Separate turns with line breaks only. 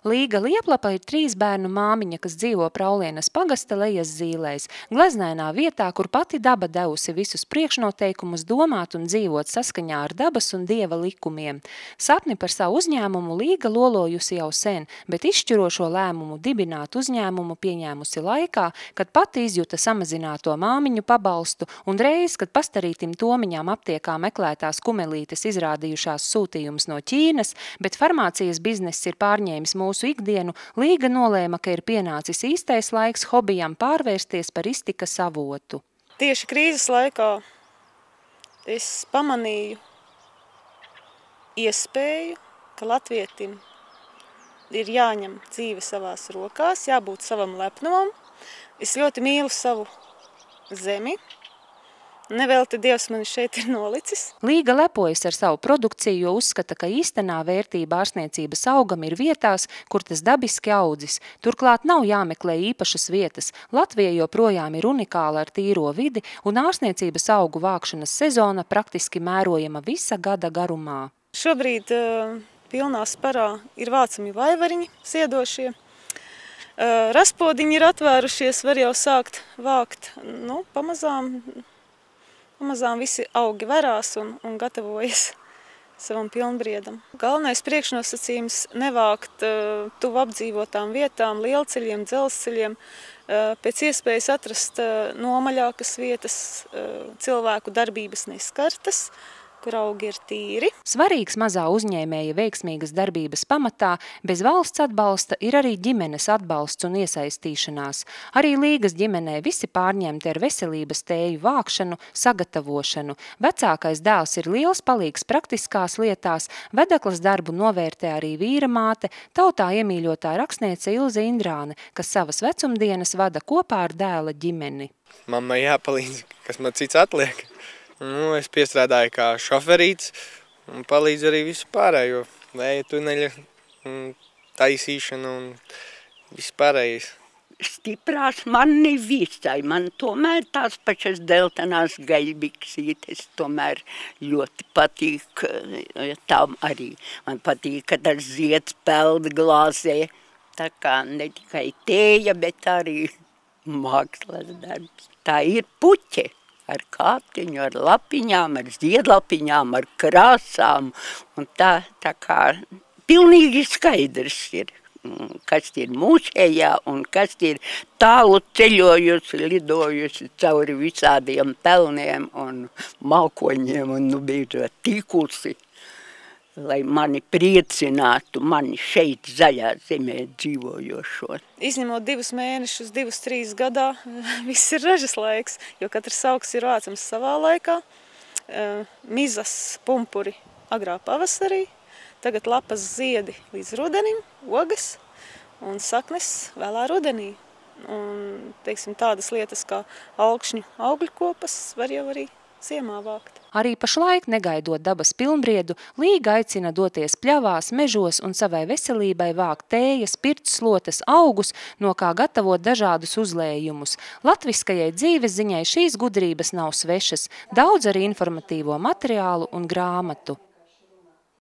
Līga Lieplapa ir 3 bērnu māmiņa, kas dzīvo Praulienas pagasta Lejas Zīlēs, gleznainā vietā, kur pati daba devusi visus priekšnoteikumus domāt un dzīvot saskaņā ar dabas un dieva likumiem. Sapni par savu uzņēmumu Līga lolojusi jau sen, bet izšķirošo lēmumu dibināt uzņēmumu pieņēmusi laikā, kad pati izjuta samazināto māmiņu pabalstu un reiz, kad pastarītim Tomiņām aptiekā meklētās kumelītes izrādījušās sūtījumus no Ķīnas, bet farmācijas bizness ir pārņēmis mūsu ikdienu, Līga nolēma, ka ir pienācis īstais laiks hobijam pārvērsties par iztikas avotu.
Tieši krīzes laikā es pamanīju iespēju, ka latvietim ir jāņem dzīve savās rokās, jābūt savam lepnumam. Es ļoti mīlu savu zemi. Nevelti Dievs mani šeit ir nolicis.
Līga lepojas ar savu produkciju, jo uzskata, ka īstenā vērtība ārstniecības augam ir vietās, kur tas dabiski audzis. Turklāt nav jāmeklē īpašas vietas. Latvija joprojām ir unikāla ar tīro vidi, un ārstniecības augu vākšanas sezona praktiski mērojama visa gada garumā.
Šobrīd pilnā sparā ir vācami vaivariņi siedošie. Raspodiņi ir atvērušies, var jau sākt vākt. Pamazām visi augi verās un gatavojas savam pilnbriedam. Galvenais priekšnosacījums nevākt tuvu apdzīvotām vietām, lielceļiem, dzelzceļiem, pēc iespējas atrast nomaļākas vietas, cilvēku darbības neskartas, kur augi ir tīri.
Svarīgs mazā uzņēmēja veiksmīgas darbības pamatā bez valsts atbalsta ir arī ģimenes atbalsts un iesaistīšanās. Arī Līgas ģimenē visi pārņemti ar veselības tēju vākšanu, sagatavošanu. Vecākais dēls ir liels palīgs praktiskās lietās, vedeklas darbu novērtē arī vīra māte, tautā iemīļotā rakstniece Ilze Indrāne, kas savas vecumdienas vada kopā ar dēla ģimeni.
Mammai jāpalīdz, kas man cits atliek. Es piestrādāju kā šoferīts un palīdzu arī visu pārējo. Vēja tuneļa, taisīšana un viss pārējais.
Stiprās man nevisai, man tomēr tās pašas deltenās gaļbiksītes tomēr ļoti patīk. Tām arī man patīk, ka tas zieds peld glāzē. Tā kā ne tikai tēja, bet arī mākslas darbs. Tā ir puķe. Ar kāptiņu, ar lapiņām, ar ziedlapiņām, ar krāsām. Un tā kā pilnīgi skaidrs ir, kas ir mūsējā un kas ir tālu ceļojusi, lidojusi cauri visādiem pelniem un mākoņiem un beidzot tikusi, lai mani priecinātu, mani šeit zaļā zemē dzīvojošo.
Izņemot 2 mēnešus, 2-3 gadā, viss ir ražas laiks, jo katrs augs ir vācams savā laikā. Mizas, pumpuri agrā pavasarī, tagad lapas ziedi līdz rudenim, ogas un saknes vēlā rudenī. Un, teiksim, tādas lietas kā augšņu augļkopas var jau arī ziemā vākt.
Arī pašlaik, negaidot dabas pilnbriedu, Līga aicina doties pļavās, mežos un savai veselībai vākt tējas, pirtsslotes, augus, no kā gatavot dažādus uzlējumus. Latviskajai dzīves ziņai šīs gudrības nav svešas, daudz arī informatīvo materiālu un grāmatu.